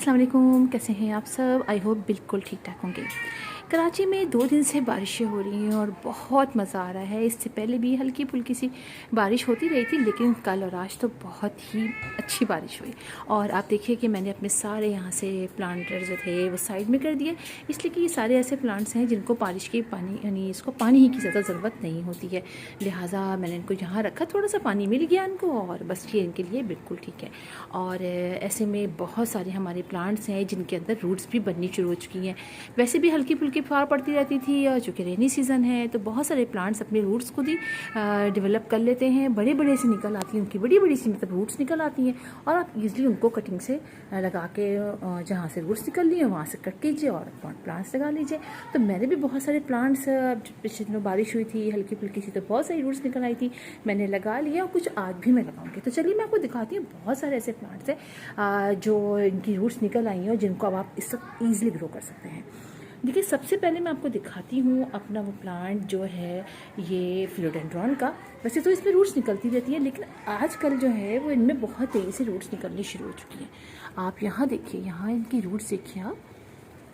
अस्सलाम वालेकुम, कैसे हैं आप सब। आई होप बिल्कुल ठीक ठाक होंगे। कराची में 2 दिन से बारिशें हो रही हैं और बहुत मज़ा आ रहा है। इससे पहले भी हल्की फुल्की सी बारिश होती रही थी, लेकिन कल और आज तो बहुत ही अच्छी बारिश हुई। और आप देखिए कि मैंने अपने सारे यहाँ से प्लांटर जो थे वो साइड में कर दिए, इसलिए कि ये सारे ऐसे प्लांट्स हैं जिनको बारिश की पानी यानी इसको पानी ही की ज़्यादा ज़रूरत नहीं होती है। लिहाजा मैंने इनको यहाँ रखा, थोड़ा सा पानी मिल गया इनको और बस ये इनके लिए बिल्कुल ठीक है। और ऐसे में बहुत सारे हमारे प्लांट्स हैं जिनके अंदर रूट्स भी बननी शुरू हो चुकी हैं। वैसे भी हल्की फुल्की फुहार पड़ती रहती थी और चूँकि रेनी सीज़न है तो बहुत सारे प्लांट्स अपने रूट्स खुद ही डेवलप कर लेते हैं, बड़े बड़े से निकल आती हैं, उनकी बड़ी बड़ी सी मतलब रूट्स निकल आती हैं और आप ईज़िली उनको कटिंग से लगा के जहाँ से रूट्स निकल लिए वहाँ से कट कीजिए और प्लांट्स लगा लीजिए। तो मैंने भी बहुत सारे प्लांट्स, पिछले दिनों बारिश हुई थी हल्की फुल्की सी तो बहुत सारी रूट्स निकल आई थी, मैंने लगा लिया और कुछ आज भी मैं लगाऊंगी। तो चलिए मैं आपको दिखाती हूँ। बहुत सारे ऐसे प्लांट्स हैं जो इनकी रूट्स निकल आई हैं और जिनको अब आप इस वक्त ईजिली ग्रो कर सकते हैं। देखिए, सबसे पहले मैं आपको दिखाती हूँ अपना वो प्लांट जो है ये फिलोडेंड्रॉन का। वैसे तो इसमें रूट्स निकलती रहती है, लेकिन आजकल जो है वो इनमें बहुत तेज़ी से रूट्स निकलनी शुरू हो चुकी हैं। आप यहाँ देखिए, यहाँ इनकी रूट्स देखिए आप,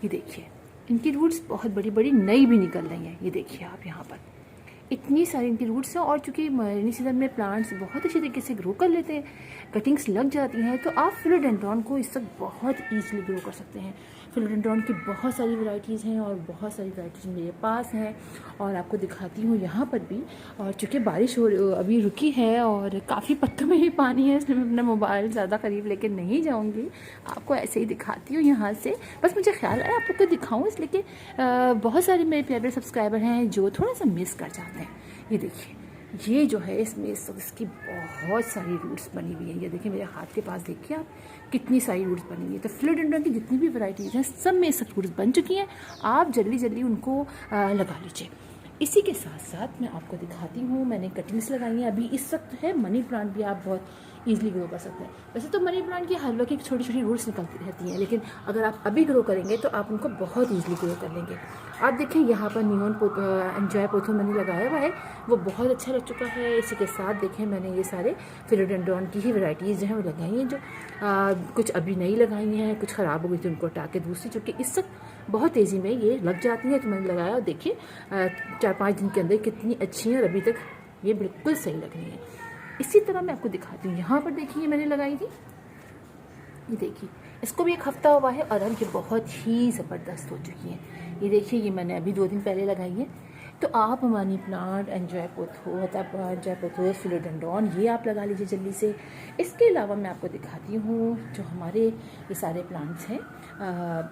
ये देखिए इनकी रूट्स बहुत बड़ी बड़ी नई भी निकल रही हैं। ये देखिए आप यहाँ पर इतनी सारी इनकी रूट्स हैं और चूँकि रेनी सीजन में प्लांट्स बहुत अच्छी तरीके से ग्रो कर लेते हैं, कटिंग्स लग जाती हैं, तो आप फिलोडेंड्रॉन को इस वक्त बहुत ईजिली ग्रो कर सकते हैं। फिलोडेंड्रॉन की बहुत सारी वैरायटीज़ हैं और बहुत सारी वैरायटीज़ मेरे पास हैं और आपको दिखाती हूँ यहाँ पर भी। और चूँकि बारिश अभी रुकी है और काफ़ी पत्तों में ही पानी है, इसलिए मैं अपना मोबाइल ज़्यादा करीब लेके नहीं जाऊँगी, आपको ऐसे ही दिखाती हूँ यहाँ से। बस मुझे ख्याल है आप लोग को दिखाऊँ, इसलिए कि बहुत सारे मेरे प्यारे सब्सक्राइबर हैं जो थोड़ा सा मिस कर जाते हैं। ये देखिए, ये जो है इसमें इसकी बहुत सारी रूट्स बनी हुई है। ये देखिए मेरे हाथ के पास देखिए आप, कितनी सारी रूट्स बनी हुई है। तो फिलोडेंड्रॉन की जितनी भी वैरायटीज़ हैं सब में सब रूट्स बन चुकी हैं। आप जल्दी जल्दी उनको लगा लीजिए। इसी के साथ साथ मैं आपको दिखाती हूँ, मैंने कटिंग्स लगाई हैं अभी इस वक्त है। मनी प्लांट भी आप बहुत ईजिली ग्रो कर सकते हैं। वैसे तो मनी प्लांट की हर वक्त छोटी छोटी रूट्स निकलती रहती हैं, लेकिन अगर आप अभी ग्रो करेंगे तो आप उनको बहुत ईजिली ग्रो कर लेंगे। आप देखें यहाँ पर नियॉन एंजॉय पोथो मैंने लगाया हुआ है, वो बहुत अच्छा लग चुका है। इसी के साथ देखें मैंने ये सारे फिलोडेंड्रॉन की ही वैरायटीज़ जो हैं वो लगाई हैं, जो कुछ अभी नई लगाई हैं, कुछ ख़राब हो गई थी उनको हटा के दूसरी जो कि इस वक्त बहुत तेज़ी में ये लग जाती है। तो मैंने लगाया और देखिए 4-5 दिन के अंदर कितनी अच्छी हैं और अभी तक ये बिल्कुल सही लग रही है। इसी तरह मैं आपको दिखाती हूँ, यहाँ पर देखिए मैंने लगाई थी, ये देखिए इसको भी 1 हफ्ता हुआ है और अब ये बहुत ही ज़बरदस्त हो चुकी है। ये देखिए ये मैंने अभी 2 दिन पहले लगाई है। तो आप money plant, enjoy pothos, enjoy pothos, philodendron ये आप लगा लीजिए जल्दी से। इसके अलावा मैं आपको दिखाती हूँ जो हमारे ये सारे प्लांट्स हैं,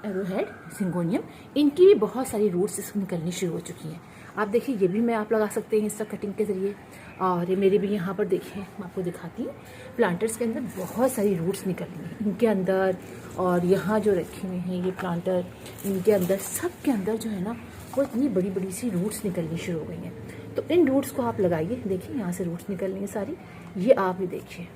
एरोहेड, सिंगोनियम, इनकी भी बहुत सारी रूट्स निकलनी शुरू हो चुकी हैं। आप देखिए ये भी मैं आप लगा सकते हैं इसका कटिंग के ज़रिए। और ये मेरे भी यहाँ पर देखिए मैं आपको दिखाती हूँ, प्लांटर्स के अंदर बहुत सारी रूट्स निकल रही हैं इनके अंदर। और यहाँ जो रखे हुए हैं ये प्लांटर, इनके अंदर सब के अंदर जो है ना वो इतनी बड़ी बड़ी सी रूट्स निकलनी शुरू हो गई हैं। तो इन रूट्स को आप लगाइए। देखिए यहाँ से रूट्स निकल रही हैं सारी, ये आप भी देखिए,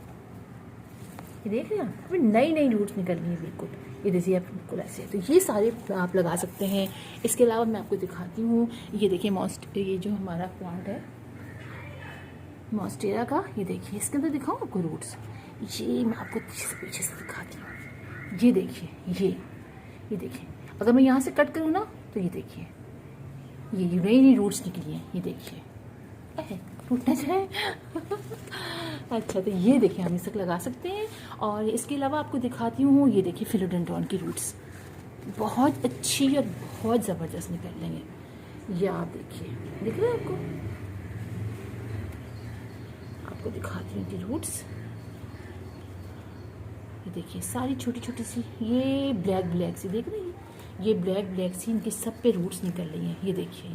ये देख रहे हैं आप, अभी नई नई रूट्स निकल रही हैं बिल्कुल। ये देखिए आप बिल्कुल ऐसे, तो ये सारे आप लगा सकते हैं। इसके अलावा मैं आपको दिखाती हूँ, ये देखिए ये जो हमारा प्लांट है मॉन्स्टेरा का, ये देखिए इसके अंदर दिखाऊँ आपको रूट्स। ये मैं आपको पीछे से दिखाती हूँ, ये देखिए ये देखिए, अगर मैं यहाँ से कट करूँ ना तो ये देखिए ये नई नई रूट्स निकली हैं। ये देखिए टूटना चाहिए अच्छा, तो ये देखिए हम इस तक लगा सकते हैं। और इसके अलावा आपको दिखाती हूँ, ये देखिए फिलोडेंड्रॉन की रूट्स बहुत अच्छी और बहुत ज़बरदस्त निकल रही हैं। ये आप देखिए, दिख रहे हैं आपको दिखाती हूँ इनकी रूट्स। ये देखिए सारी छोटी छोटी सी, ये ब्लैक सी देख रही हैं, ये ब्लैक सी इनके सब पे रूट्स निकल रही हैं। ये देखिए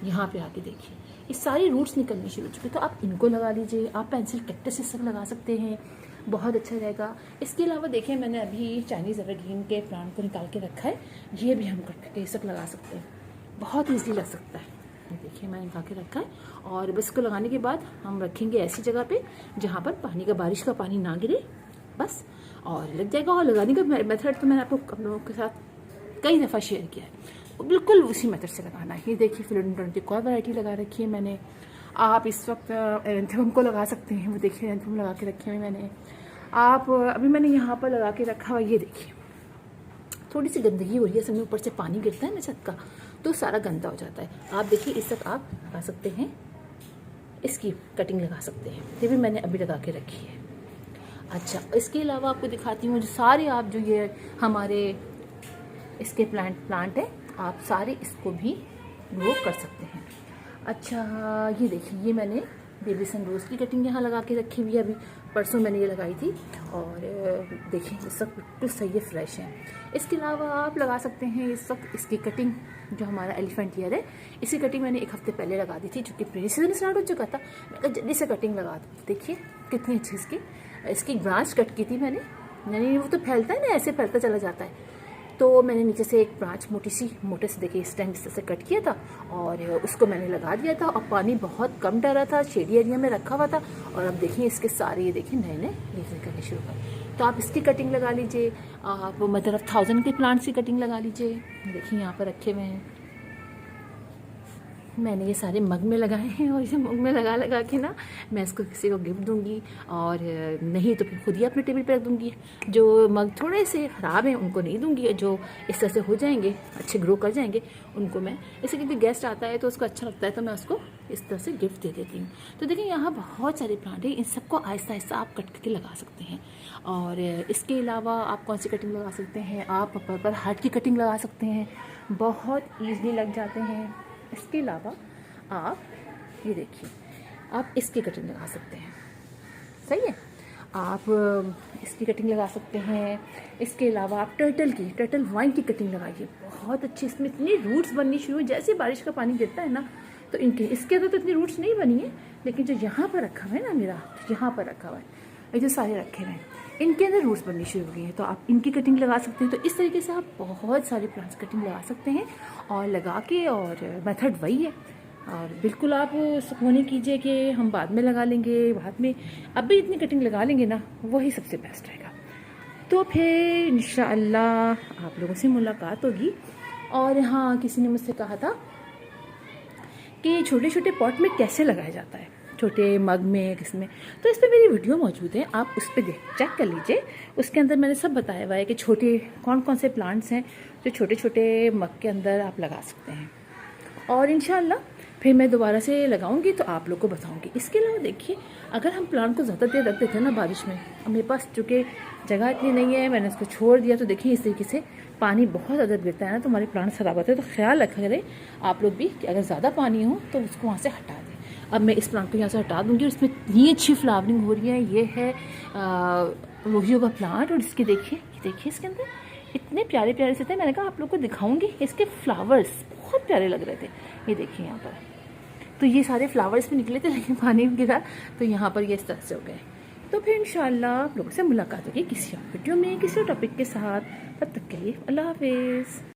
यहाँ पे आके देखिए ये सारी रूट्स निकलनी शुरू हो चुकी है। तो आप इनको लगा लीजिए। आप पेंसिल कैक्टस से सब लगा सकते हैं, बहुत अच्छा रहेगा। इसके अलावा देखिए मैंने अभी चाइनीज़ एवरग्रीन के प्लांट को निकाल के रखा है, ये भी हम कट के सब लगा सकते हैं, बहुत ईजिली लग सकता है। ये देखिए मैंने निकाल के रखा है और बस इसको लगाने के बाद हम रखेंगे ऐसी जगह पे जहाँ पर पानी का, बारिश का पानी ना गिरे, बस और लग जाएगा। और लगाने का मेथड तो मैंने आपको आप लोगों के साथ कई दफ़ा शेयर किया है, बिल्कुल उसी मेथड से लगाना है। ये देखिए फिलोडेंड्रॉन की कोई वैरायटी लगा रखी है मैंने। आप इस वक्त एंथम को लगा सकते हैं, वो देखिए एंथम लगा के रखे हुए मैंने। आप अभी मैंने यहाँ पर लगा के रखा हुआ, ये देखिए थोड़ी सी गंदगी हो रही है, असल में ऊपर से पानी गिरता है ना छत का, तो सारा गंदा हो जाता है। आप देखिए इस तक आप लगा सकते हैं, इसकी कटिंग लगा सकते हैं। ये भी मैंने अभी लगा के रखी है। अच्छा, इसके अलावा आपको दिखाती हूँ जो सारे आप जो ये हमारे इसके प्लांट है, आप सारे इसको भी ग्रो कर सकते हैं। अच्छा, ये देखिए, ये मैंने बेबी सन रोज़ की कटिंग यहाँ लगा के रखी हुई है। अभी परसों मैंने ये लगाई थी और देखिए ये सब बिल्कुल सही है, फ्रेश है। इसके अलावा आप लगा सकते हैं इस वक्त इसकी कटिंग, जो हमारा एलिफेंट ईयर है, इसी कटिंग मैंने एक हफ्ते पहले लगा दी थी, चूँकि प्री सीजन स्टार्ट हो चुका था। मैं कहा जल्दी से कटिंग लगा दूँ। देखिए कितनी अच्छी इसकी ब्रांच कट की थी मैंने, नहीं वो तो फैलता है ना, ऐसे फैलता चला जाता है। तो मैंने नीचे से एक ब्रांच मोटे से देखिए इस टाइम इस तरह से कट किया था और उसको मैंने लगा दिया था। और पानी बहुत कम डाला था, शेडी एरिया में रखा हुआ था। और अब देखिए इसके सारे ये देखिए नए लीव्स निकलने शुरू कर। तो आप इसकी कटिंग लगा लीजिए, आप मदर ऑफ 1000 के प्लांट्स की कटिंग लगा लीजिए। देखिए यहाँ पर रखे हुए हैं, मैंने ये सारे मग में लगाए हैं और इसे मग में लगा के ना मैं इसको किसी को गिफ्ट दूंगी, और नहीं तो फिर खुद ही अपने टेबल पे रख दूंगी। जो मग थोड़े से ख़राब हैं उनको नहीं दूंगी, जो इस तरह से हो जाएंगे, अच्छे ग्रो कर जाएंगे, उनको मैं इसे, क्योंकि गेस्ट आता है तो उसको अच्छा लगता है तो मैं उसको इस तरह से गिफ्ट दे देती हूँ। तो देखिए यहाँ बहुत सारे प्लांट हैं, इन सबको आहिस्ता आहिस्ता आप कट करके लगा सकते हैं। और इसके अलावा आप कौन सी कटिंग लगा सकते हैं, आप पर्पल हार्ट की कटिंग लगा सकते हैं, बहुत ईजली लग जाते हैं। इसके अलावा आप ये देखिए, आप इसकी कटिंग लगा सकते हैं, सही है, आप इसकी कटिंग लगा सकते हैं। इसके अलावा आप टर्टल वाइन की कटिंग लगाइए, बहुत अच्छी, इसमें इतनी रूट्स बननी शुरू हुई। जैसे बारिश का पानी गिरता है ना, तो इसके अंदर तो इतनी रूट्स नहीं बनी है, लेकिन जो यहाँ पर रखा हुआ है ना, मेरा यहाँ पर रखा हुआ है, ये जो सारे रखे हुए हैं, इनके अंदर रूट्स बननी शुरू हो गई हैं, तो आप इनकी कटिंग लगा सकते हैं। तो इस तरीके से आप बहुत सारे प्लांट्स कटिंग लगा सकते हैं और लगा के, और मेथड वही है। और बिल्कुल आप सुकून कीजिए कि हम बाद में लगा लेंगे, बाद में अभी इतनी कटिंग लगा लेंगे ना, वही सबसे बेस्ट रहेगा। तो फिर इंशाअल्लाह आप लोगों से मुलाकात होगी। और हाँ, किसी ने मुझसे कहा था कि छोटे छोटे पॉट में कैसे लगाया जाता है, छोटे मग में, किसमें, तो इस पर मेरी वीडियो मौजूद है, आप उस पर चेक कर लीजिए। उसके अंदर मैंने सब बताया हुआ है कि छोटे कौन कौन से प्लांट्स हैं जो छोटे छोटे मग के अंदर आप लगा सकते हैं। और इंशाअल्लाह फिर मैं दोबारा से लगाऊंगी तो आप लोग को बताऊंगी। इसके अलावा देखिए, अगर हम प्लांट को ज़्यादा देर रख देते हैं ना बारिश में, अब मेरे पास चूँकि जगह इतनी नहीं है, मैंने इसको छोड़ दिया, तो देखिए इस तरीके से पानी बहुत ज़्यादा गिरता है ना, तो हमारे प्लांट ख़राब होते हैं। तो ख्याल रखा करें आप लोग भी कि अगर ज़्यादा पानी हो तो उसको वहाँ से हटा दें। अब मैं इस प्लांट को यहाँ से हटा दूँगी, और इसमें इतनी अच्छी फ्लावरिंग हो रही है। ये है रोहियो का प्लांट, और इसके देखिए इसके अंदर इतने प्यारे प्यारे से थे। मैंने कहा आप लोग को दिखाऊंगी, इसके फ्लावर्स बहुत प्यारे लग रहे थे। ये देखिए यहाँ पर, तो ये सारे फ्लावर्स भी निकले थे, लेकिन पानी गिरा तो यहाँ पर ये इस तरह से हो गए। तो फिर इंशाअल्लाह आप लोगों से मुलाकात होगी किसी और वीडियो में, किसी और टॉपिक के साथ। तब तक के लिए अल्लाह हाफिज़।